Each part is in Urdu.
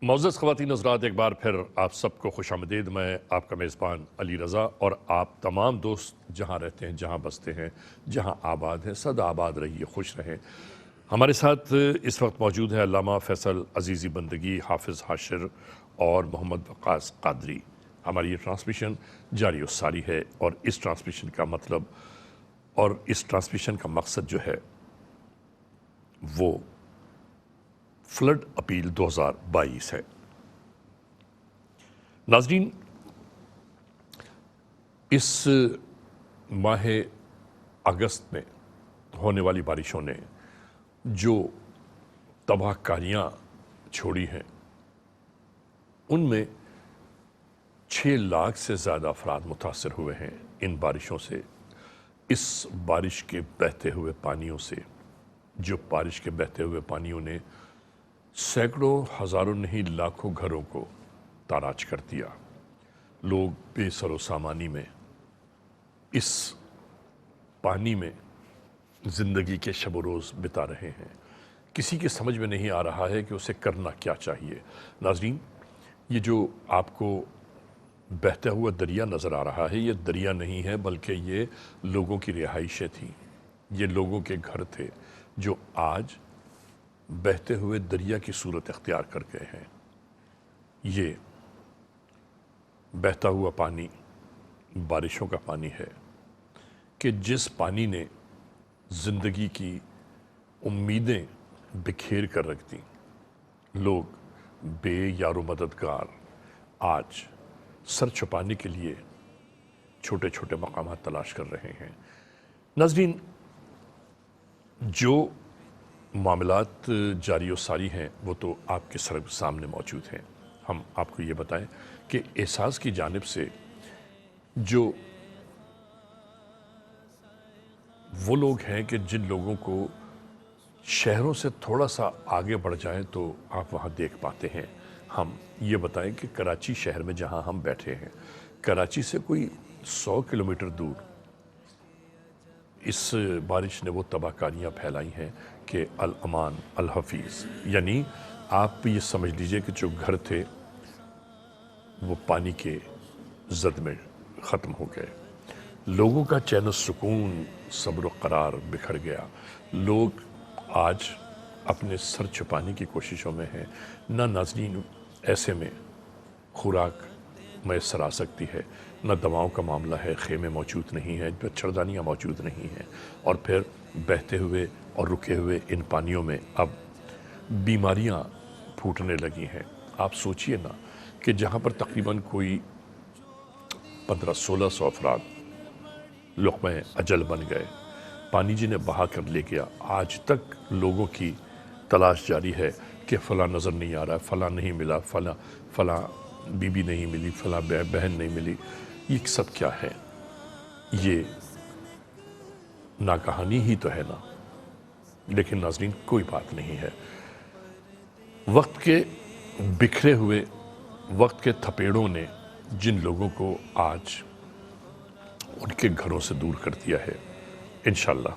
معزز خواتین حضرات، ایک بار پھر آپ سب کو خوش آمدید۔ میں آپ کا میزبان علی رضا اور آپ تمام دوست جہاں رہتے ہیں، جہاں بستے ہیں، جہاں آباد ہیں، سدا آباد رہیے، خوش رہیں۔ ہمارے ساتھ اس وقت موجود ہے علامہ فیصل عزیزی بندگی، حافظ حاشر اور محمد وقاص قادری۔ ہماری یہ ٹرانسمیشن جاری و ساری ہے اور اس ٹرانسمیشن کا مطلب اور اس ٹرانسمیشن کا مقصد جو ہے وہ فلڈ اپیل 2022 ہے۔ ناظرین، اس ماہ اگست میں ہونے والی بارشوں نے جو تباہ کاریاں چھوڑی ہیں، ان میں 6 لاکھ سے زیادہ افراد متاثر ہوئے ہیں ان بارشوں سے۔ اس بارش کے بہتے ہوئے پانیوں سے، جو بارش کے بہتے ہوئے پانیوں نے سینکڑوں، ہزاروں نہیں لاکھوں گھروں کو تاراج کر دیا۔ لوگ بے سر و سامانی میں اس پانی میں زندگی کے شب و روز بتا رہے ہیں۔ کسی کے سمجھ میں نہیں آ رہا ہے کہ اسے کرنا کیا چاہیے۔ ناظرین، یہ جو آپ کو بہتا ہوا دریا نظر آ رہا ہے، یہ دریا نہیں ہے بلکہ یہ لوگوں کی رہائشیں تھیں، یہ لوگوں کے گھر تھے جو آج بہتے ہوئے دریا کی صورت اختیار کر گئے ہیں۔ یہ بہتا ہوا پانی بارشوں کا پانی ہے کہ جس پانی نے زندگی کی امیدیں بکھیر کر رکھ دیں۔ لوگ بے یار و مددگار آج سر چھپانے کے لیے چھوٹے چھوٹے مقامات تلاش کر رہے ہیں۔ ناظرین، جو معاملات جاری و ساری ہیں وہ تو آپ کے سامنے موجود ہیں۔ ہم آپ کو یہ بتائیں کہ احساس کی جانب سے جو وہ لوگ ہیں کہ جن لوگوں کو شہروں سے تھوڑا سا آگے بڑھ جائیں تو آپ وہاں دیکھ پاتے ہیں۔ ہم یہ بتائیں کہ کراچی شہر میں جہاں ہم بیٹھے ہیں، کراچی سے کوئی 100 کلومیٹر دور اس بارش نے وہ تباہ کاریاں پھیلائی ہیں کہ الامان الحفیظ، یعنی آپ یہ سمجھ لیجئے کہ جو گھر تھے وہ پانی کے زد میں ختم ہو گئے۔ لوگوں کا چین و سکون، صبر و قرار بکھر گیا۔ لوگ آج اپنے سر چھپانے کی کوششوں میں ہیں۔ نہ ناظرین ایسے میں خوراک میسر آ سکتی ہے، نہ دواؤں کا معاملہ ہے، خیمے موجود نہیں ہیں، مچھردانیاں موجود نہیں ہیں، اور پھر بہتے ہوئے اور رکے ہوئے ان پانیوں میں اب بیماریاں پھوٹنے لگی ہیں۔ آپ سوچئے نا کہ جہاں پر تقریباً کوئی 1500-1600 افراد لقمہ اجل بن گئے، پانی جنہیں بہا کر لے گیا، آج تک لوگوں کی تلاش جاری ہے کہ فلاں نظر نہیں آ رہا، فلاں نہیں ملا، فلاں بیوی نہیں ملی، فلاں بہن نہیں ملی۔ یہ سب کیا ہے؟ یہ ناکہانی ہی تو ہے نا۔ لیکن ناظرین کوئی بات نہیں ہے۔ وقت کے بکھرے ہوئے، وقت کے تھپیڑوں نے جن لوگوں کو آج ان کے گھروں سے دور کر دیا ہے، انشاءاللہ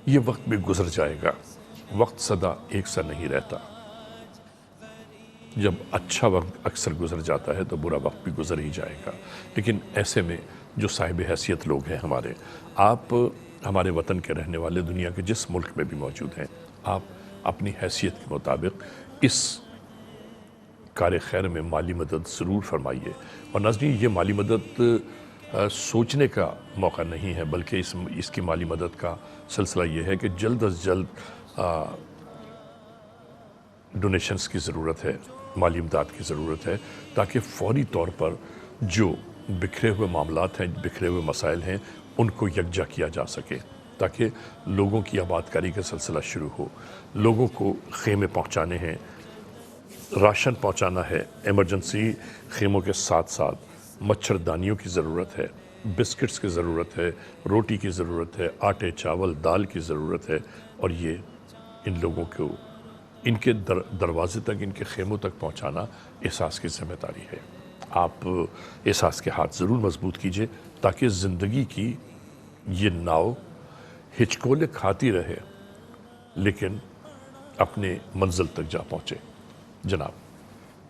یہ وقت بھی گزر جائے گا۔ وقت سدا ایک سا نہیں رہتا۔ جب اچھا وقت اکثر گزر جاتا ہے تو برا وقت بھی گزر ہی جائے گا۔ لیکن ایسے میں جو صاحب حیثیت لوگ ہیں ہمارے، آپ ہمارے وطن کے رہنے والے، دنیا کے جس ملک میں بھی موجود ہیں، آپ اپنی حیثیت کے مطابق اس کار خیر میں مالی مدد ضرور فرمائیے۔ اور ناظرین، یہ مالی مدد سوچنے کا موقع نہیں ہے، بلکہ اس کی مالی مدد کا سلسلہ یہ ہے کہ جلد از جلد ڈونیشنز کی ضرورت ہے، مالی امداد کی ضرورت ہے، تاکہ فوری طور پر جو بکھرے ہوئے معاملات ہیں، بکھرے ہوئے مسائل ہیں، ان کو یکجا کیا جا سکے، تاکہ لوگوں کی آبادکاری کا سلسلہ شروع ہو۔ لوگوں کو خیمے پہنچانے ہیں، راشن پہنچانا ہے، ایمرجنسی خیموں کے ساتھ ساتھ مچھردانیوں کی ضرورت ہے، بسکٹس کی ضرورت ہے، روٹی کی ضرورت ہے، آٹے چاول دال کی ضرورت ہے، اور یہ ان لوگوں کو ان کے دروازے تک، ان کے خیموں تک پہنچانا احساس کی ذمہ داری ہے۔ آپ احساس کے ہاتھ ضرور مضبوط کیجئے تاکہ زندگی کی یہ ناؤ ہچکولے کھاتی رہے لیکن اپنے منزل تک جا پہنچے۔ جناب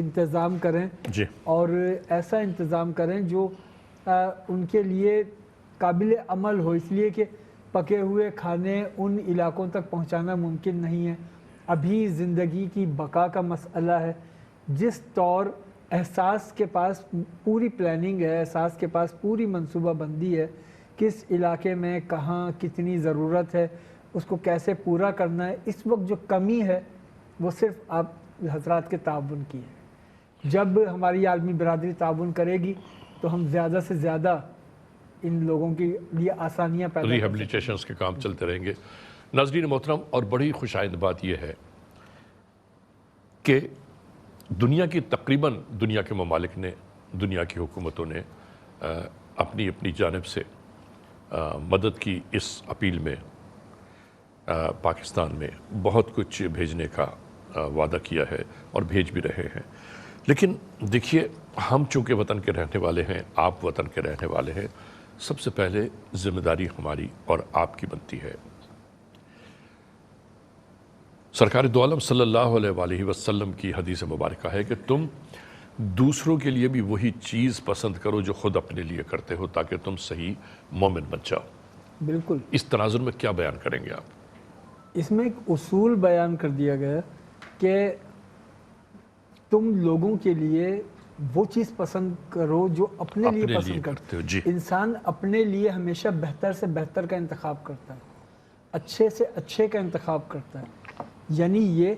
انتظام کریں جی اور ایسا انتظام کریں جو ان کے لیے قابل عمل ہو، اس لیے کہ پکے ہوئے کھانے ان علاقوں تک پہنچانا ممکن نہیں ہے۔ ابھی زندگی کی بقا کا مسئلہ ہے۔ جس طور احساس کے پاس پوری پلاننگ ہے، احساس کے پاس پوری منصوبہ بندی ہے، کس علاقے میں کہاں کتنی ضرورت ہے، اس کو کیسے پورا کرنا ہے، اس وقت جو کمی ہے وہ صرف آپ حضرات کے تعاون کی ہے۔ جب ہماری عالمی برادری تعاون کرے گی تو ہم زیادہ سے زیادہ ان لوگوں کے لیے آسانیاں پیدا کر سکیں۔ ریہیبلیٹیشنز کے کام چلتے رہیں گے۔ ناظرین محترم، اور بڑی خوش آئند بات یہ ہے کہ دنیا کی تقریباً دنیا کے ممالک نے، دنیا کی حکومتوں نے اپنی اپنی جانب سے مدد کی اس اپیل میں پاکستان میں بہت کچھ بھیجنے کا وعدہ کیا ہے اور بھیج بھی رہے ہیں۔ لیکن دیکھیے، ہم چونکہ وطن کے رہنے والے ہیں، آپ وطن کے رہنے والے ہیں، سب سے پہلے ذمہ داری ہماری اور آپ کی بنتی ہے۔ سرکار دو عالم صلی اللہ علیہ وآلہ وسلم کی حدیث مبارکہ ہے کہ تم دوسروں کے لیے بھی وہی چیز پسند کرو جو خود اپنے لیے کرتے ہو، تاکہ تم صحیح مومن بن جاؤ۔ بالکل، اس تناظر میں کیا بیان کریں گے آپ؟ اس میں ایک اصول بیان کر دیا گیا کہ تم لوگوں کے لیے وہ چیز پسند کرو جو اپنے لیے پسند کرتے ہو۔ جی، انسان اپنے لیے ہمیشہ بہتر سے بہتر کا انتخاب کرتا ہے، اچھے سے اچھے کا انتخاب کرتا ہے۔ یعنی یہ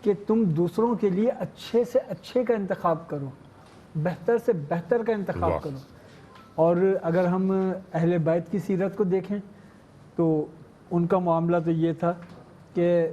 کہ تم دوسروں کے لیے اچھے سے اچھے کا انتخاب کرو، بہتر سے بہتر کا انتخاب واہ۔ کرو۔ اور اگر ہم اہل بیت کی سیرت کو دیکھیں تو ان کا معاملہ تو یہ تھا کہ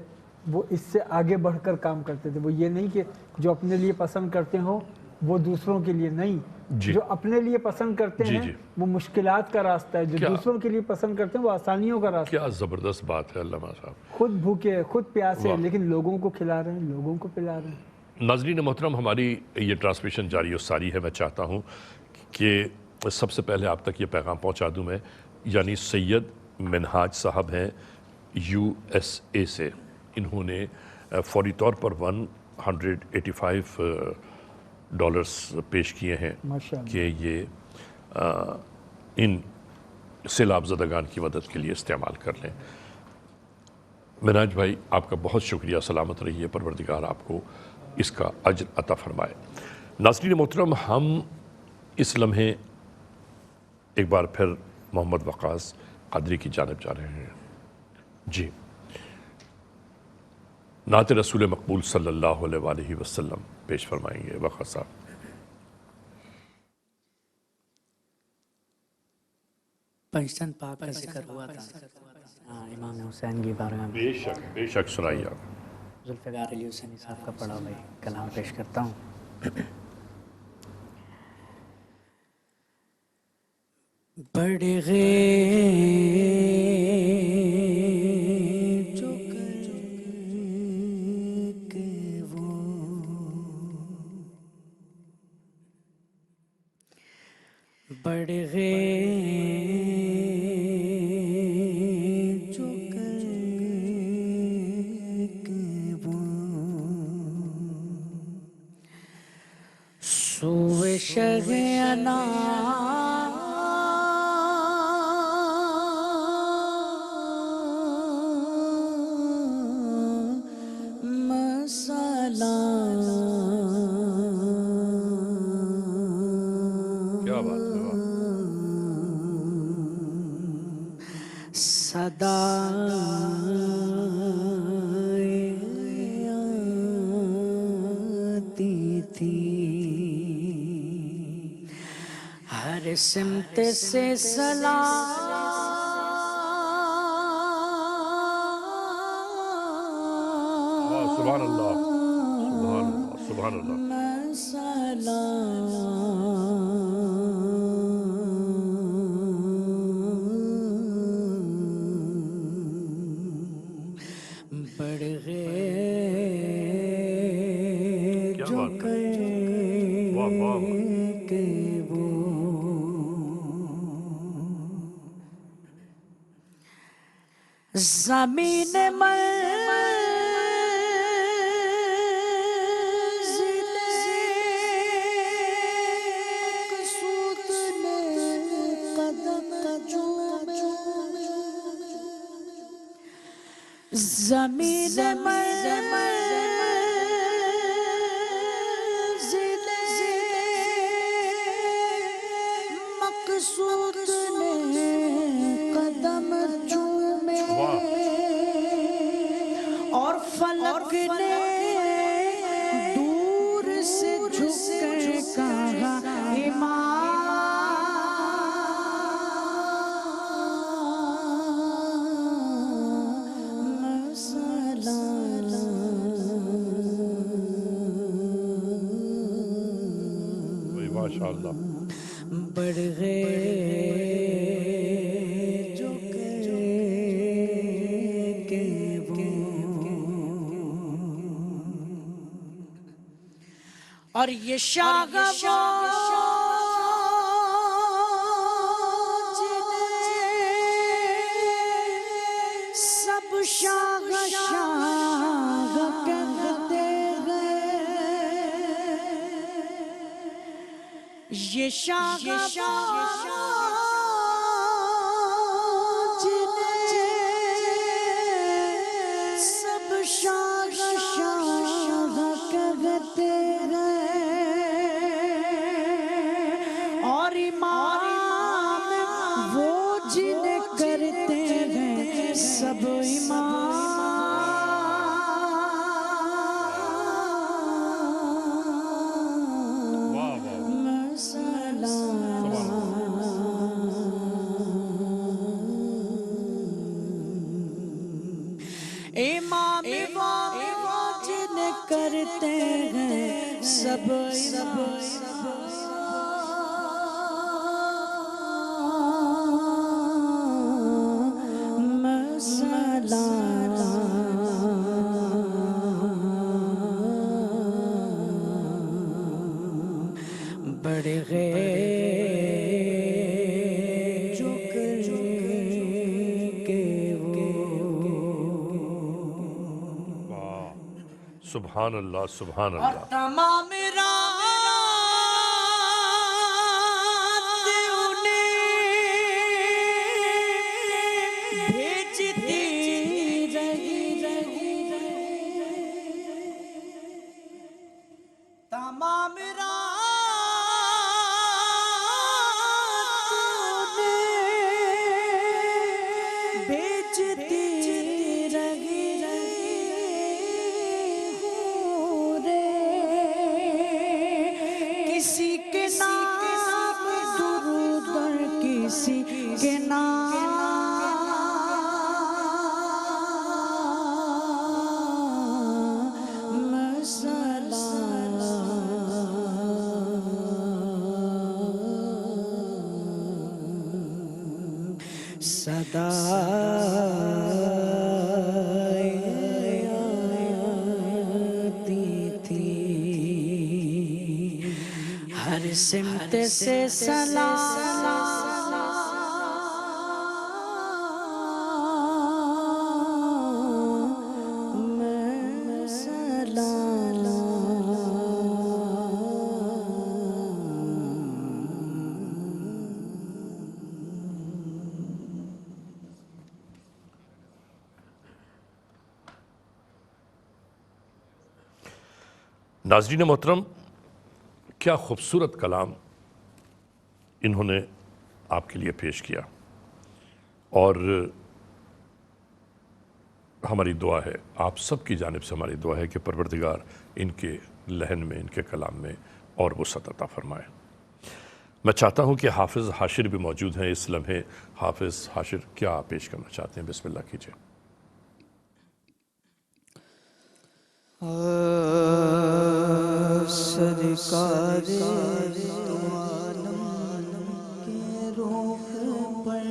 وہ اس سے آگے بڑھ کر کام کرتے تھے۔ وہ یہ نہیں کہ جو اپنے لیے پسند کرتے ہوں وہ دوسروں کے لیے نہیں، جی جو اپنے لیے پسند کرتے جی ہیں جی، وہ مشکلات کا راستہ ہے، جو کیا دوسروں کے لیے پسند کرتے ہیں وہ آسانیوں کا راستہ کیا زبردست بات ہے علامہ صاحب۔ ہے۔ خود بھوکے، خود پیاسے، واہ۔ لیکن لوگوں کو کھلا رہے ہیں، لوگوں کو پلا رہے ہیں۔ ناظرین محترم، ہماری یہ ٹرانسمیشن جاری و ساری ہے۔ میں چاہتا ہوں کہ سب سے پہلے آپ تک یہ پیغام پہنچا دوں میں، یعنی سید منہاج صاحب ہیں USA سے، انہوں نے فوری طور پر $185 پیش کیے ہیں ماشاءاللہ۔ کہ یہ ان سیلاب زدگان کی مدد کے لیے استعمال کر لیں۔ منہاج بھائی، آپ کا بہت شکریہ، سلامت رہیے، پروردگار آپ کو اس کا اجر عطا فرمائے۔ ناظرین محترم، ہم اس لمحے ایک بار پھر محمد وقاص قادری کی جانب جا رہے ہیں۔ جی، نعت رسول مقبول صلی اللہ علیہ وآلہ وسلم پیش فرمائیں گے وقاص صاحب۔ پنجتن پاک کا ذکر ہوا تھا امام حسین کی بارگاہ میں۔ بے شک سنائیے آپ۔ ذوالفقار علی حسینی صاحب کا پڑھا ہوئے کلام پیش کرتا ہوں۔ بڑے غیر جو کر کے وہ بڑے غیر جو کر کے وہ سوئے شغ انا کیا بات ہے، واہ۔ صدا آتی تھی ہر سمت سے سبحان اللہ، سبحان اللہ، سبحان اللہ۔ بڑھ گئے کیا جو بات ہے، واہ واہ واہ۔ کہ وہ زمین منزل زمین منزل مقصود نے قدم چومے اور فلک نے دور سے جھک کر کہا امام سلام ماشاءاللہ بڑھ گئے جو کہ وہ اور یہ شاغب سب شاغ شاغ کہتے گئے یہ شاغ سب شاغ شاغ کہتے گئے اور امام وہ جنہیں کرتے ہیں سب امام امام وہ جنہیں کرتے ہیں سب بڑھ گئے جو کہ وہ سبحان اللہ سبحان اور اللہ تمام رات انہیں بھیجتی رہی تمام رات انہیں بھیجتی رہی کسی کے نام درود اور کسی کے نام سلام صدا ہر سمت سے سلام ناظرین محترم، کیا خوبصورت کلام انہوں نے آپ کے لیے پیش کیا، اور ہماری دعا ہے، آپ سب کی جانب سے ہماری دعا ہے کہ پروردگار ان کے لہن میں، ان کے کلام میں اور وسعت عطا فرمائے۔ میں چاہتا ہوں کہ حافظ حاشر بھی موجود ہیں اس لمحے۔ حافظ حاشر، کیا آپ پیش کرنا چاہتے ہیں؟ بسم اللہ کیجئے۔ سرکار دو عالم کے روح پر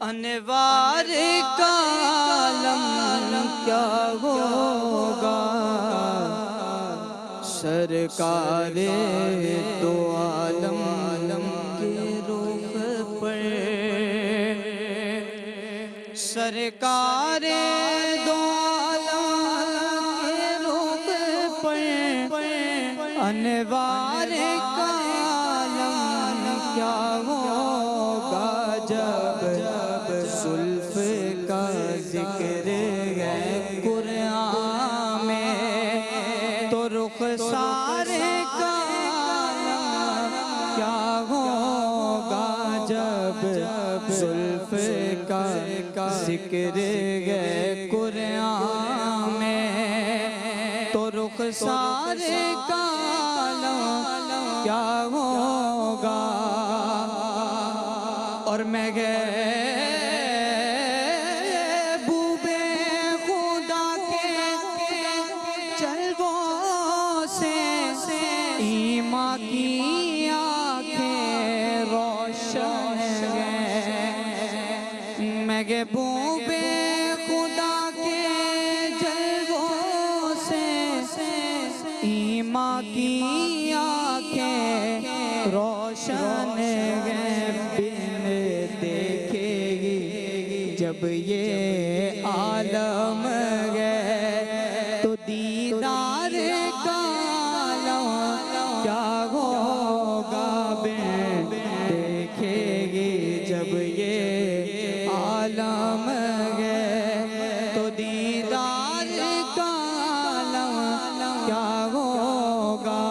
انوار کا عالم کیا ہوگا، سرکار دو عالم کے روح پر سرکار دو انوار کا عالم کیا ہوگا جب زلف ذکر ہے قرآن میں تو رخسار کا کیا ہوگا جب زلف کا ذکر ہے قرآن میں تو رخسار کا کیا ہوگا اور میں محبوب خدا کے جلووں سے ایمان کی آنکھیں روشن ہیں محبوب خدا کے جلووں سے ایمان کی آنکھیں روشن ہیں بن دیکھے گی جب یہ عالم ہے تو دیدار کا عالم کیا ہوگا بن دیکھے گی جب یہ عالم ہے تو دیدار کا عالم کیا ہوگا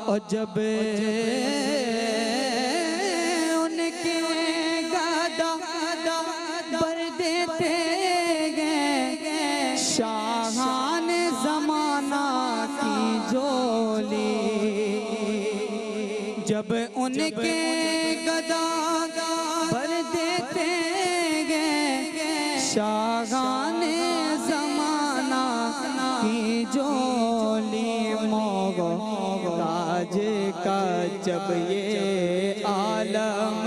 اور جب ان کے گدا بر دیتے گئے شاہان زمانہ کی جھولی جب ان کے گدا بر دیتے گئے شاہان زمانہ کی جھولی تاج کا جب یہ عالم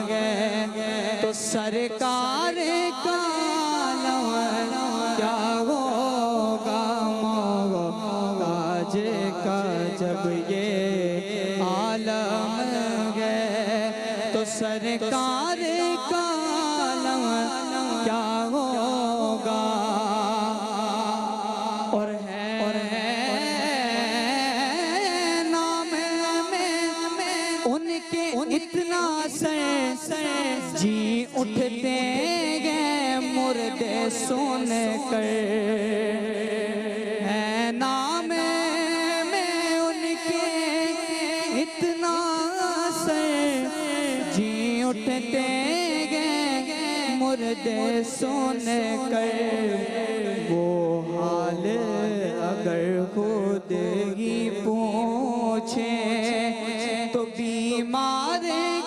ہے تو سرکار کا عالم کیا ہوگا تاج کا جب یہ عالم ہے تو سرکار کا عالم کیا ہوگا اور ہے نام میں ان کے اتنا سر جی اٹھتے گئے مردے سن کر ہے نام میں ان کے اتنا سر جی اٹھتے گئے مردے سن کر وہ حال اگر خود ہی پوچھیں تو بیمار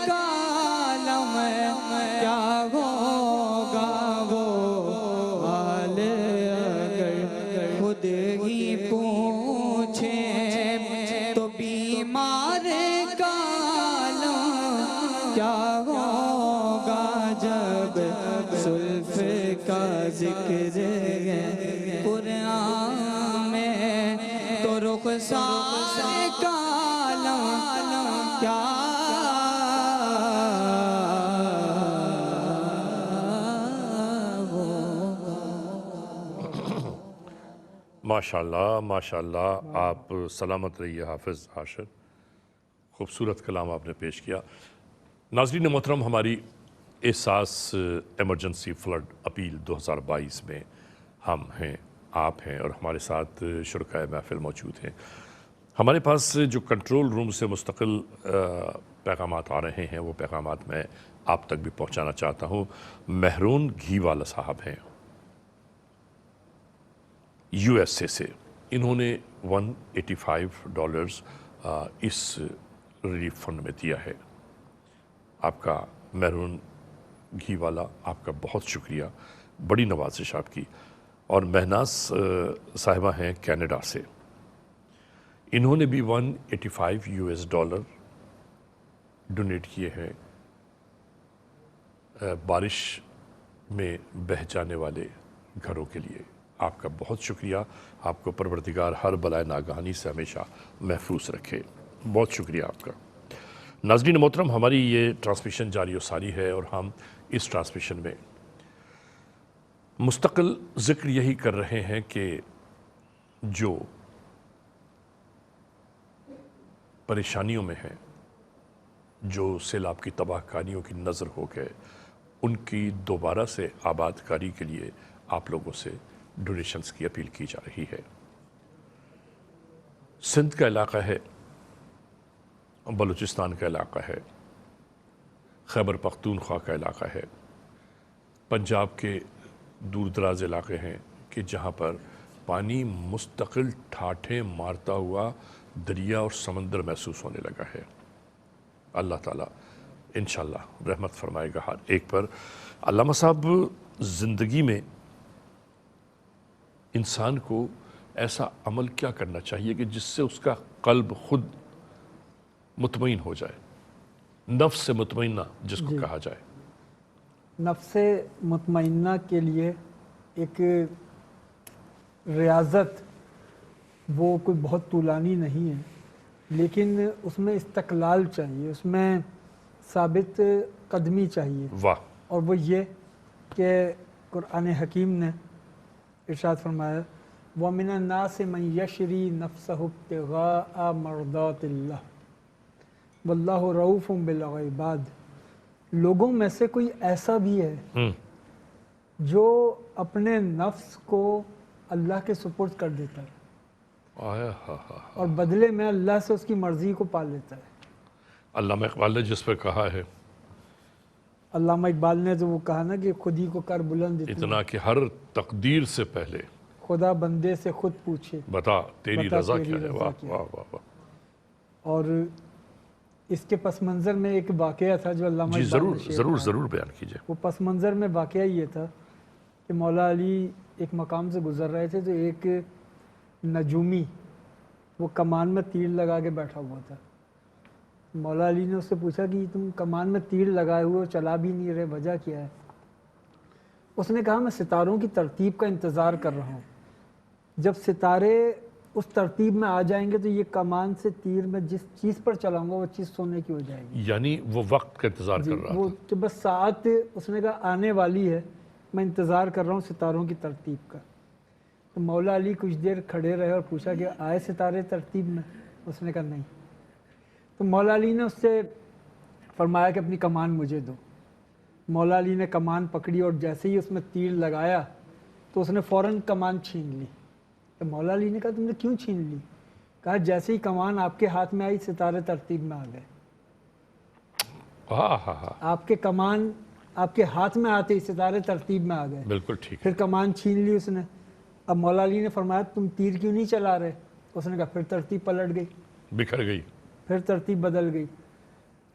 کا عالم کیا ہوگا وہ حال اگر خود ہی پوچھیں تو بیمار کا عالم کیا ہوگا جب زلف کا ذکر ہے قرآن میں تو رخسار کا عالم کیا ماشاءاللہ ماشاءاللہ، آپ سلامت رہیے حافظ حاشر، خوبصورت کلام آپ نے پیش کیا۔ ناظرین محترم، ہماری احساس ایمرجنسی فلڈ اپیل 2022 میں ہم ہیں، آپ ہیں اور ہمارے ساتھ شرکائے محفل موجود ہیں۔ ہمارے پاس جو کنٹرول روم سے مستقل پیغامات آ رہے ہیں وہ پیغامات میں آپ تک بھی پہنچانا چاہتا ہوں۔ مہرون گھی والا صاحب ہیں یو ایس اے سے، انہوں نے $185 اس ریلیف فنڈ میں دیا ہے۔ آپ کا مہرون گھی والا، آپ کا بہت شکریہ، بڑی نوازش آپ کی۔ اور مہناز صاحبہ ہیں کینیڈا سے، انہوں نے بھی $185 ڈونیٹ کیے ہیں بارش میں بہہ جانے والے گھروں کے لیے۔ آپ کا بہت شکریہ، آپ کو پروردگار ہر بلائے ناگہانی سے ہمیشہ محفوظ رکھے، بہت شکریہ آپ کا۔ ناظرین محترم، ہماری یہ ٹرانسمیشن جاری و ساری ہے اور ہم اس ٹرانسمیشن میں مستقل ذکر یہی کر رہے ہیں کہ جو پریشانیوں میں ہیں، جو سیلاب کی تباہ کاریوں کی نظر ہو گئے، ان کی دوبارہ سے آباد کاری کے لیے آپ لوگوں سے ڈونیشنز کی اپیل کی جا رہی ہے۔ سندھ کا علاقہ ہے، بلوچستان کا علاقہ ہے، خیبر پختونخوا کا علاقہ ہے، پنجاب کے دور دراز علاقے ہیں کہ جہاں پر پانی مستقل ٹھاٹھیں مارتا ہوا دریا اور سمندر محسوس ہونے لگا ہے۔ اللہ تعالیٰ انشاءاللہ رحمت فرمائے گا ہر ایک پر۔ علامہ صاحب، زندگی میں انسان کو ایسا عمل کیا کرنا چاہیے کہ جس سے اس کا قلب خود مطمئن ہو جائے، نفس مطمئنہ جس کو کہا جائے؟ نفس مطمئنہ کے لیے ایک ریاضت، وہ کوئی بہت طولانی نہیں ہے، لیکن اس میں استقلال چاہیے، اس میں ثابت قدمی چاہیے۔ واہ! اور وہ یہ کہ قرآن حکیم نے ارشاد فرمایا وَمِنَ النَّاسِ مَن يَشْرِي نَفْسَهُ ابْتِغَاءَ مَرْضَاتِ اللَّهِ وَاللَّهُ رَءُوفٌ بِالْعِبَادِ۔ لوگوں میں سے کوئی ایسا بھی ہے جو اپنے نفس کو اللہ کے سپرد کر دیتا ہے اور بدلے میں اللہ سے اس کی مرضی کو پا لیتا ہے۔ علامہ اقبال نے جس پہ کہا ہے، علامہ اقبال نے تو وہ کہا نا کہ خود ہی کو کر بلند اتنا کہ ہر تقدیر سے پہلے خدا بندے سے خود پوچھے بتا تیری بتا رضا تیری کیا ہے۔ رضا واہ کیا واہ واہ واہ! اور اس کے پس منظر میں ایک واقعہ تھا جو علامہ جی اقبال ضرور نے شیئر ضرور کیا۔ ضرور بیان کیجئے۔ وہ پس منظر میں واقعہ یہ تھا کہ مولا علی ایک مقام سے گزر رہے تھے تو ایک نجومی وہ کمان میں تیر لگا کے بیٹھا ہوا تھا۔ مولا علی نے اس سے پوچھا کہ تم کمان میں تیر لگائے ہوئے ہو، چلا بھی نہیں رہے، وجہ کیا ہے؟ اس نے کہا میں ستاروں کی ترتیب کا انتظار کر رہا ہوں، جب ستارے اس ترتیب میں آ جائیں گے تو یہ کمان سے تیر میں جس چیز پر چلاؤں گا وہ چیز سونے کی ہو جائے گی۔ یعنی وہ وقت کا انتظار کر رہا وہ تھا۔ تو بس ساعت اس نے کہا آنے والی ہے، میں انتظار کر رہا ہوں ستاروں کی ترتیب کا۔ تو مولا علی کچھ دیر کھڑے رہے اور پوچھا کہ آئے ستارے ترتیب میں؟ اس نے کہا نہیں۔ تو مولا علی نے اس سے فرمایا کہ اپنی کمان مجھے دو۔ مولا علی نے کمان پکڑی اور جیسے ہی اس میں تیر لگایا تو اس نے فوراً کمان چھین لی۔ تو مولا علی نے کہا تم نے کیوں چھین لی؟ کہا جیسے ہی کمان آپ کے ہاتھ میں آئی ستارے ترتیب میں آ گئے۔ آپ کے کمان آپ کے ہاتھ میں آتے ہی ستارے ترتیب میں آ گئے۔ بالکل ٹھیک ہے۔ پھر کمان چھین لی اس نے۔ اب مولا علی نے فرمایا تم تیر کیوں نہیں چلا رہے؟ اس نے کہا پھر ترتیب پلٹ گئی، بکھر گئی۔ پھر ترتیب بدل گئی۔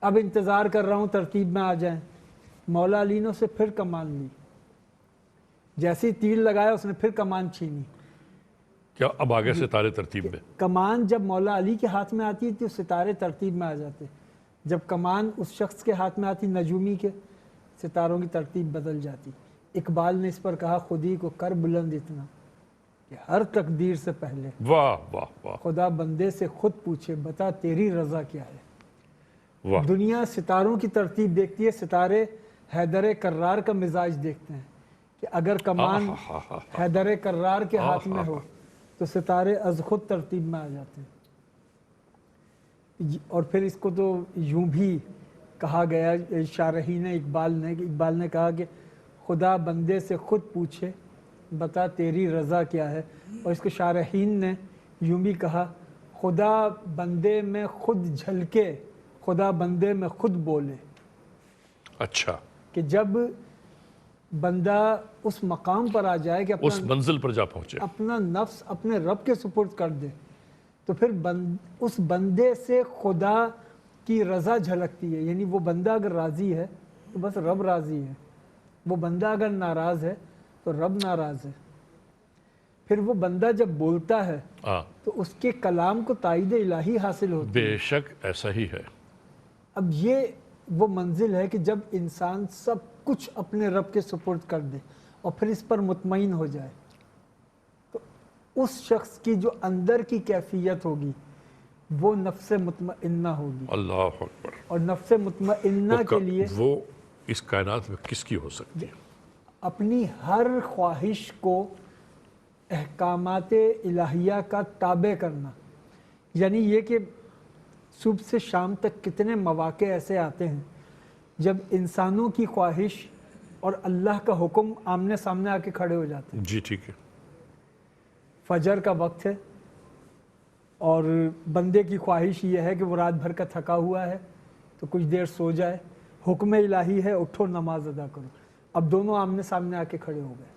اب انتظار کر رہا ہوں ترتیب میں آ جائیں۔ مولا علی نے اسے پھر کمان لی، جیسے ہی تیر لگایا اس نے پھر کمان چھینی۔ کیا اب آگے ستارے ترتیب میں؟ کمان جب مولا علی کے ہاتھ میں آتی تھی ستارے ترتیب میں آ جاتے، جب کمان اس شخص کے ہاتھ میں آتی نجومی کے، ستاروں کی ترتیب بدل جاتی۔ اقبال نے اس پر کہا خودی کو کر بلند اتنا کہ ہر تقدیر سے پہلے واہ واہ واہ خدا بندے سے خود پوچھے بتا تیری رضا کیا ہے۔ واہ! دنیا ستاروں کی ترتیب دیکھتی ہے، ستارے حیدر کرار کا مزاج دیکھتے ہیں کہ اگر کمان حیدر کرار کے ہاتھ میں ہو تو ستارے از خود ترتیب میں آ جاتے ہیں۔ اور پھر اس کو تو یوں بھی کہا گیا شارحین اقبال نے کہا کہ خدا بندے سے خود پوچھے بتا تیری رضا کیا ہے، اور اس کو شارحین نے یوں بھی کہا خدا بندے میں خود جھلکے خدا بندے میں خود بولے۔ اچھا، کہ جب بندہ اس مقام پر آ جائے کہ اس منزل پر جا پہنچے، اپنا نفس اپنے رب کے سپرد کر دے تو پھر اس بندے سے خدا کی رضا جھلکتی ہے۔ یعنی وہ بندہ اگر راضی ہے تو بس رب راضی ہے، وہ بندہ اگر ناراض ہے تو رب ناراض ہے۔ پھر وہ بندہ جب بولتا ہے تو اس کے کلام کو تائید الہی حاصل ہوتی ہے۔ بے شک ایسا ہی ہے۔ اب یہ وہ منزل ہے کہ جب انسان سب کچھ اپنے رب کے سپرد کر دے اور پھر اس پر مطمئن ہو جائے تو اس شخص کی جو اندر کی کیفیت ہوگی وہ نفس مطمئنہ ہوگی۔ اللہ اکبر! اور نفس مطمئنہ کے لیے وہ اس کائنات میں کس کی ہو سکتی ہے؟ اپنی ہر خواہش کو احکامات الہیہ کا تابع کرنا، یعنی یہ کہ صبح سے شام تک کتنے مواقع ایسے آتے ہیں جب انسانوں کی خواہش اور اللہ کا حکم آمنے سامنے آ کے کھڑے ہو جاتے ہیں. جی ٹھیک ہے. فجر کا وقت ہے اور بندے کی خواہش یہ ہے کہ وہ رات بھر کا تھکا ہوا ہے تو کچھ دیر سو جائے. حکم الہی ہے اٹھو نماز ادا کرو. اب دونوں آمنے سامنے آ کے کھڑے ہو گئے.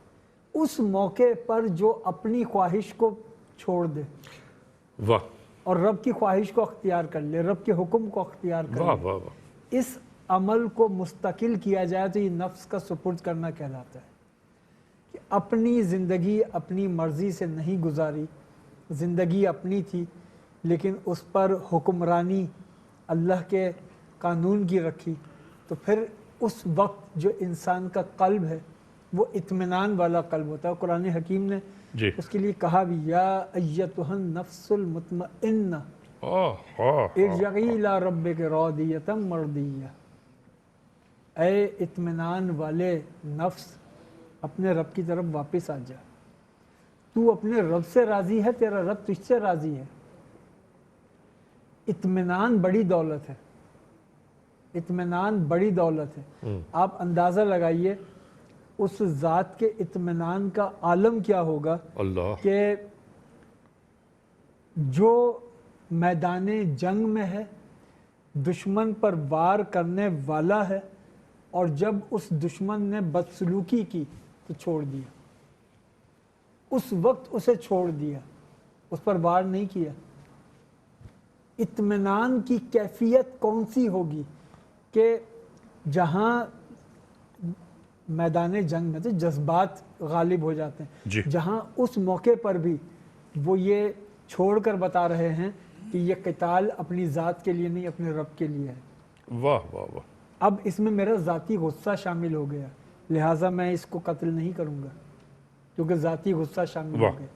اس موقع پر جو اپنی خواہش کو چھوڑ دے واہ اور رب کی خواہش کو اختیار کر لے, رب کے حکم کو اختیار کر واہ لے, واہ واہ. اس عمل کو مستقل کیا جائے تو یہ نفس کا سپرد کرنا کہلاتا ہے. کہ اپنی زندگی اپنی مرضی سے نہیں گزاری, زندگی اپنی تھی لیکن اس پر حکمرانی اللہ کے قانون کی رکھی, تو پھر اس وقت جو انسان کا قلب ہے وہ اطمینان والا قلب ہوتا ہے. قرآن حکیم نے جی اس کے لیے کہا بھی یا ایتھا النفس المطمئنہ ارجعی الی ربک راضیۃ مرضیہ. اے اطمینان والے نفس اپنے رب کی طرف واپس آ جا. تو اپنے رب سے راضی ہے, تیرا رب تجھ سے راضی ہے. اطمینان بڑی دولت ہے, اطمینان بڑی دولت ہے. آپ اندازہ لگائیے اس ذات کے اطمینان کا عالم کیا ہوگا اللہ. کہ جو میدان جنگ میں ہے, دشمن پر وار کرنے والا ہے, اور جب اس دشمن نے بدسلوکی کی تو چھوڑ دیا, اس وقت اسے چھوڑ دیا, اس پر وار نہیں کیا. اطمینان کی کیفیت کون سی ہوگی کہ جہاں میدان جنگ میں تو جذبات غالب ہو جاتے ہیں, جی. جہاں اس موقع پر بھی وہ یہ چھوڑ کر بتا رہے ہیں کہ یہ قتال اپنی ذات کے لیے نہیں اپنے رب کے لیے ہے. واہ واہ واہ. اب اس میں میرا ذاتی غصہ شامل ہو گیا, لہٰذا میں اس کو قتل نہیں کروں گا کیونکہ ذاتی غصہ شامل ہو واہ. گیا.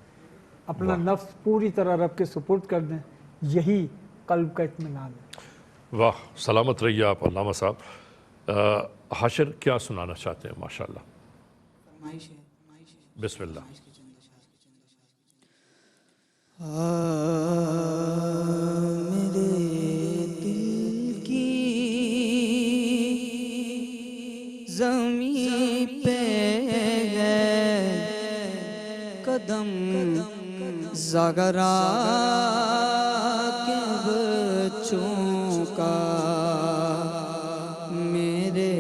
اپنا نفس پوری طرح رب کے سپرد کر دیں, یہی قلب کا اطمینان ہے. واہ, سلامت رہیے آپ علامہ صاحب. حاشر کیا سنانا چاہتے ہیں؟ ماشاءاللہ, بسم اللہ. میرے دل کی زمین پہ ہے قدم زغرا کے بچوں کا. میرے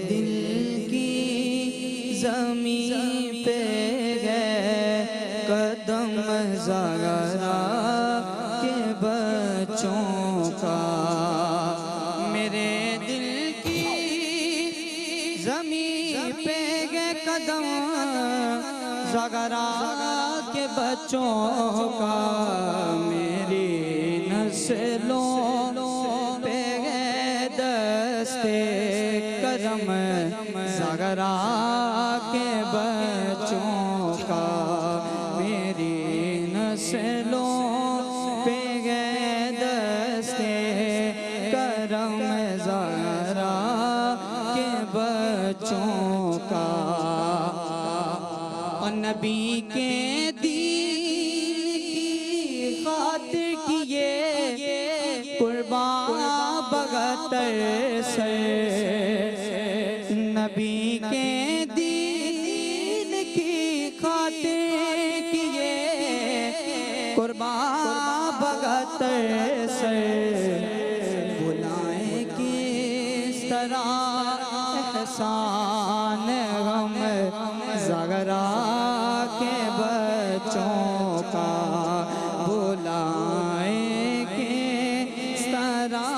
دل کی زمین پہ ہے قدم زغرا کے بچوں کا. میرے دل کی زمین پہ ہے قدم زغرا کے بچوں کا. میری نسلوں پہ ہے دستے کرم زغرا کے بچوں کا. میری نسلوں پہ ہے دستے کرم زغرا کے بچوں کا. اور نبی کے دین کی خاطر کیے قربان بغتر سے. نبی کے دین کی خاطر کیے قربان بغتر سے. بلائیں کس طرح احسان غم زغرا کے بچوں کا. بلائیں کس طرح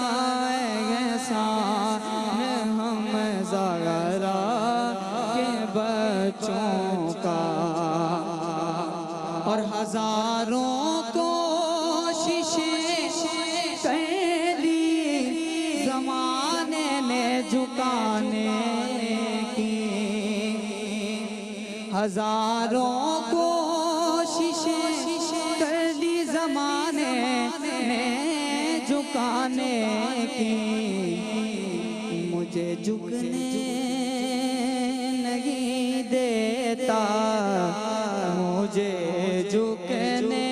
احسان ہم زغرا کے بچوں کا. اور ہزاروں کوششیں کر لی زمانے نے جھکانے کی. ہزاروں کوششیں کر لی زمانے نے جھکانے کی. مجھے جھکنے نہیں دیتا, مجھے جھکنے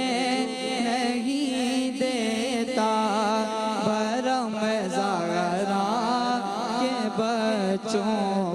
نہیں دیتا. بھرم زغرا کے بچوں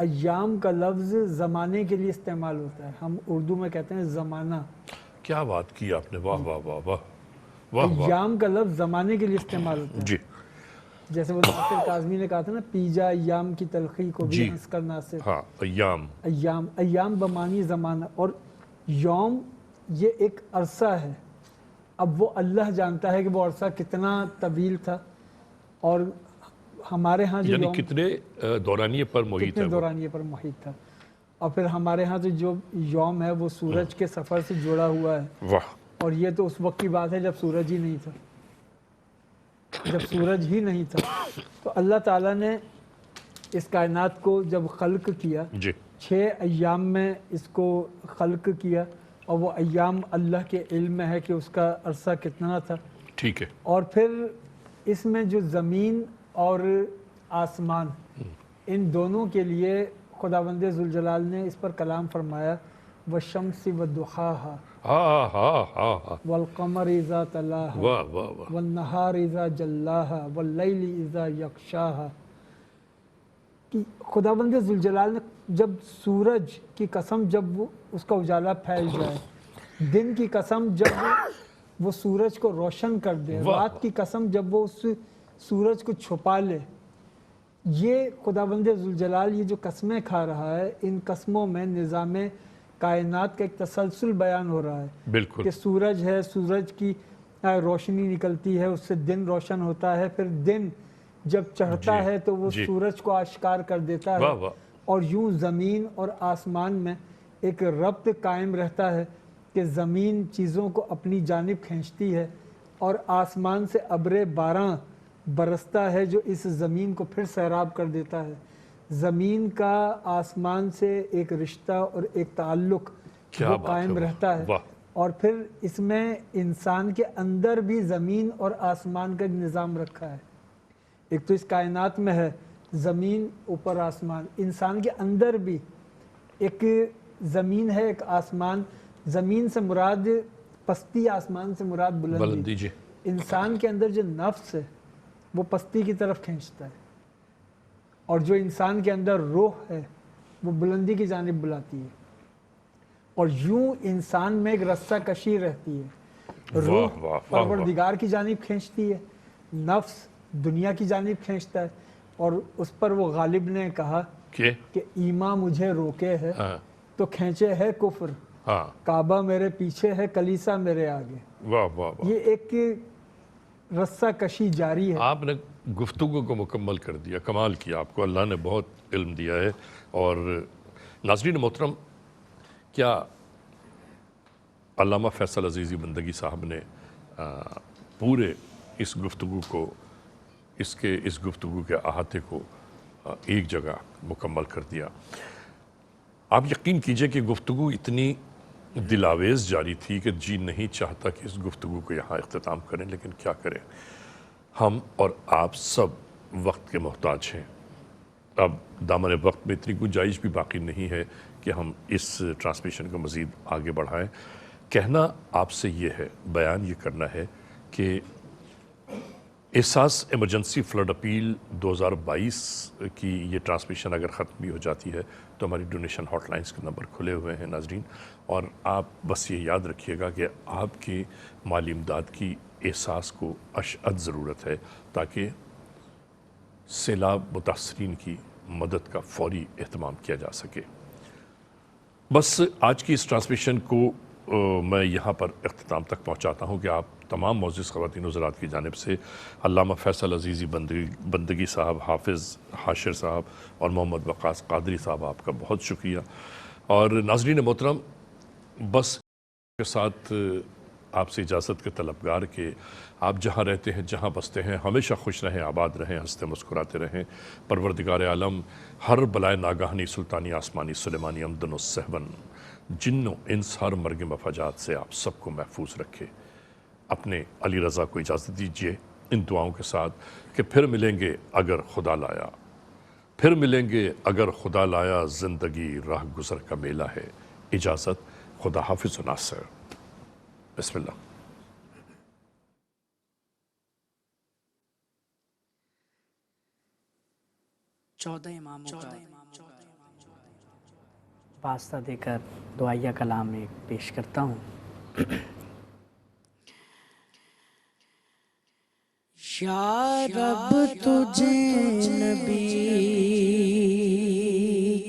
ایام کا لفظ زمانے کے لیے استعمال ہوتا ہے، ہم اردو میں کہتے ہیں زمانہ. کیا بات کی آپ نے، واہ واہ واہ واہ واہ واہ. ایام کا لفظ زمانے کے لیے استعمال ہوتا ہے. جی جیسے وہ ناصر کاظمی نے کہا تھا نا، پی جا ایام کی تلخی کو بھی جی ہنس کر ناصر. ہاں ایام. ایام، ایام بمانی زمانہ. اور یوم یہ ایک عرصہ ہے. اب وہ اللہ جانتا ہے کہ وہ عرصہ کتنا طویل تھا، اور ہمارے ہاں جو یعنی یوم کتنے دورانیے پر محیط کتنے ہے وہ. دورانیے پر محیط تھا. اور پھر ہمارے ہاں جو یوم ہے وہ سورج کے سفر سے جڑا ہوا ہے. واہ. اور یہ تو اس وقت کی بات ہے جب سورج ہی نہیں تھا، جب سورج ہی نہیں تھا. تو اللہ تعالیٰ نے اس کائنات کو جب خلق کیا، جی 6 ایام میں اس کو خلق کیا، اور وہ ایام اللہ کے علم میں ہے کہ اس کا عرصہ کتنا تھا. ٹھیک ہے. اور پھر اس میں جو زمین اور آسمان، ان دونوں کے لیے خداوند ذوالجلال نے اس پر کلام فرمایا، والشمس والضحاہا ہاں ہاں ہاں ہاں. والقمر اذا تلاہا واہ واہ واہ. والنہار اذا جلاہا واللیل اذا یغشاہا. کہ خداوند ذوالجلال نے جب سورج کی قسم جب وہ اس کا اجالا پھیل جائے، دن کی قسم جب وہ سورج کو روشن کر دے، واہ. رات کی قسم جب وہ اس سورج کو چھپا لے، یہ خداوند ذوالجلال یہ جو قسمیں کھا رہا ہے، ان قسموں میں نظام کائنات کا ایک تسلسل بیان ہو رہا ہے. بالکل. کہ سورج ہے، سورج کی روشنی نکلتی ہے، اس سے دن روشن ہوتا ہے، پھر دن جب چڑھتا جی ہے تو وہ جی. سورج کو آشکار کر دیتا ہے. واہ واہ. اور یوں زمین اور آسمان میں ایک ربط قائم رہتا ہے کہ زمین چیزوں کو اپنی جانب کھینچتی ہے، اور آسمان سے ابر باران برستا ہے جو اس زمین کو پھر سیراب کر دیتا ہے. زمین کا آسمان سے ایک رشتہ اور ایک تعلق کیا وہ بات قائم ہے. رہتا ہے. واہ. اور پھر اس میں انسان کے اندر بھی زمین اور آسمان کا ایک نظام رکھا ہے. ایک تو اس کائنات میں ہے زمین اوپر آسمان، انسان کے اندر بھی ایک زمین ہے ایک آسمان. زمین سے مراد پستی، آسمان سے مراد بلندی. بلندی. جی انسان کے اندر جو نفس ہے وہ پستی کی طرف کھینچتا ہے، اور جو انسان کے اندر روح ہے وہ بلندی کی جانب بلاتی ہے. اور یوں انسان میں ایک رسہ کشی رہتی ہے. واہ روح واہ واہ واہ. پروردگار کی جانب کھینچتی ہے، نفس دنیا کی جانب کھینچتا ہے. اور اس پر وہ غالب نے کہا کہ کہ ایمان مجھے روکے ہے ہاں تو کھینچے ہے کفر، ہاں. کعبہ میرے پیچھے ہے کلیسا میرے آگے. واہ واہ واہ. یہ ایک رسہ کشی جاری ہے. آپ نے گفتگو کو مکمل کر دیا. کمال کیا. آپ کو اللہ نے بہت علم دیا ہے. اور ناظرین محترم، کیا علامہ فیصل عزیزی بندگی صاحب نے پورے اس گفتگو کو، اس گفتگو کے احاطے کو ایک جگہ مکمل کر دیا. آپ یقین کیجئے کہ گفتگو اتنی دلاویز جاری تھی کہ جی نہیں چاہتا کہ اس گفتگو کو یہاں اختتام کریں، لیکن کیا کریں، ہم اور آپ سب وقت کے محتاج ہیں. اب دامن وقت میں اتنی گنجائش بھی باقی نہیں ہے کہ ہم اس ٹرانسمیشن کو مزید آگے بڑھائیں. کہنا آپ سے یہ ہے، بیان یہ کرنا ہے کہ احساس ایمرجنسی فلڈ اپیل 2022 کی یہ ٹرانسمیشن اگر ختم بھی ہو جاتی ہے تو ہماری ڈونیشن ہاٹ لائنز کے نمبر کھلے ہوئے ہیں ناظرین. اور آپ بس یہ یاد رکھیے گا کہ آپ کی مالی امداد کی احساس کو اشد ضرورت ہے تاکہ سیلاب متاثرین کی مدد کا فوری اہتمام کیا جا سکے. بس آج کی اس ٹرانسمیشن کو میں یہاں پر اختتام تک پہنچاتا ہوں کہ آپ تمام معزز خواتین حضرات کی جانب سے علامہ فیصل عزیزی بندگی صاحب، حافظ حاشر صاحب اور محمد وقاص قادری صاحب، آپ کا بہت شکریہ. اور ناظرین محترم، بس کے ساتھ آپ سے اجازت کے طلبگار کہ آپ جہاں رہتے ہیں، جہاں بستے ہیں، ہمیشہ خوش رہیں، آباد رہیں، ہنستے مسکراتے رہیں. پروردگار عالم ہر بلائے ناگہانی، سلطانی، آسمانی، سلیمانی، امدن و صحبن، جن و انس، ہر مرگ مفاجات سے آپ سب کو محفوظ رکھے. اپنے علی رضا کو اجازت دیجیے ان دعاؤں کے ساتھ کہ پھر ملیں گے اگر خدا لایا، پھر ملیں گے اگر خدا لایا، زندگی راہ گزر کا میلہ ہے. اجازت، خدا حافظ و ناصر. بسم اللہ. 14 اماموں کا واسطہ دے کر دعائیہ کلام ایک پیش کرتا ہوں۔ یا رب تجھے نبی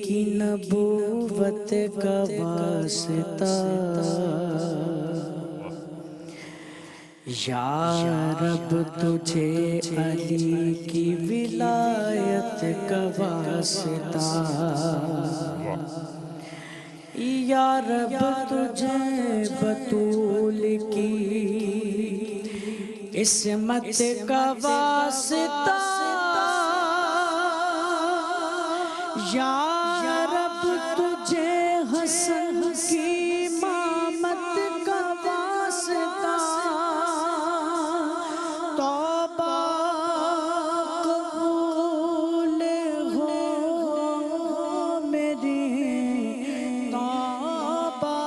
کی نبوت کا واسطہ، یا رب تجھے علی کی ولایت کا واسطہ، یا رب تجھے بطول کی عصمت کا واسطہ، یا رب تجھے حسن کی امامت کا واسطہ، توبہ قبول ہو میری، توبہ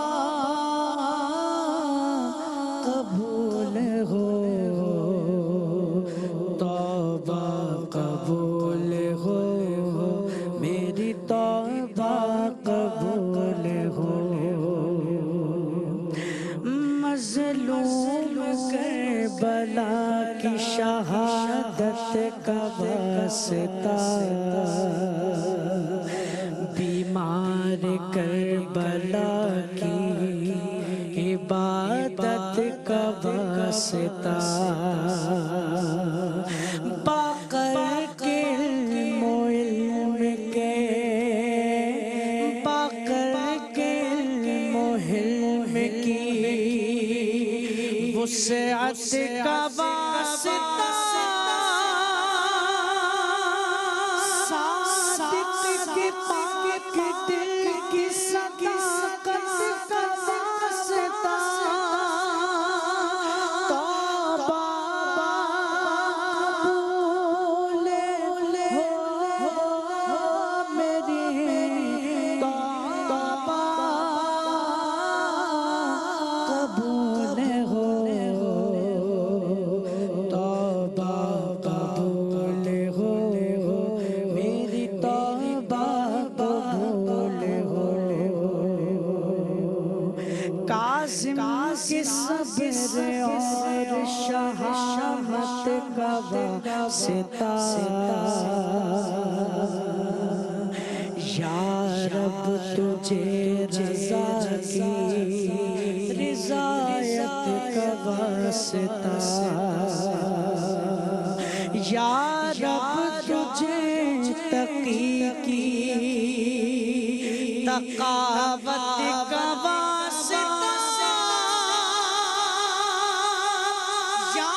قبول ہو، توبہ قبول ہو میری، توبہ قبول ہو، مظلوم کربلا کی شہادت کا واسطہ، بیمار کربلا کی عبادت کا واسطہ، باقر کے علم و علم کے، باقر کے علم و علم کی وسعت کا واسطہ، صادق کے پاک دل کی صداقت کا واسطہ، توبہ قبول ہو میری، توبہ قبول ہو، توبہ قبول ہو میری، توبہ قبول ہو، کاظم کے صبر اور شہامت کا واسطہ، یا رب تجھے رضا کی رضایت کا واسطہ، یا رب تجھے تقی کی تقاوت کا واسطہ، یا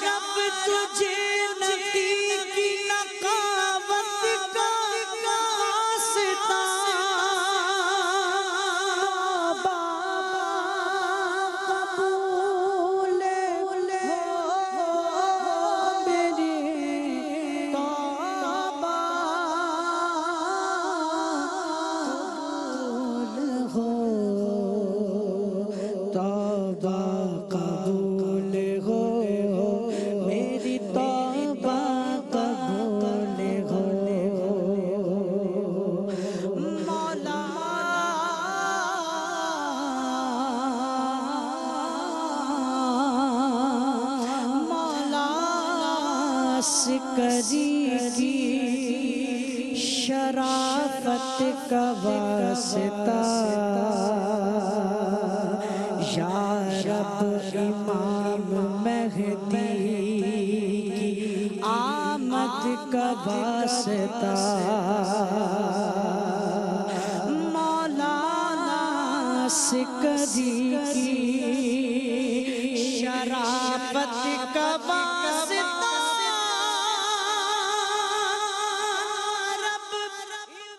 رب تجھے نقی کی نقاوت کا واسطہ، قبول ہو میری، توبہ قبول ہو، توبہ قبول ہو میری، توبہ قبول ہو، مولا مولا عسکری کی شرافت کا واسطہ، یا رب امام مہدی کی آمد کا واسطہ، مولانا عسکری کی شرافت کا واسطہ،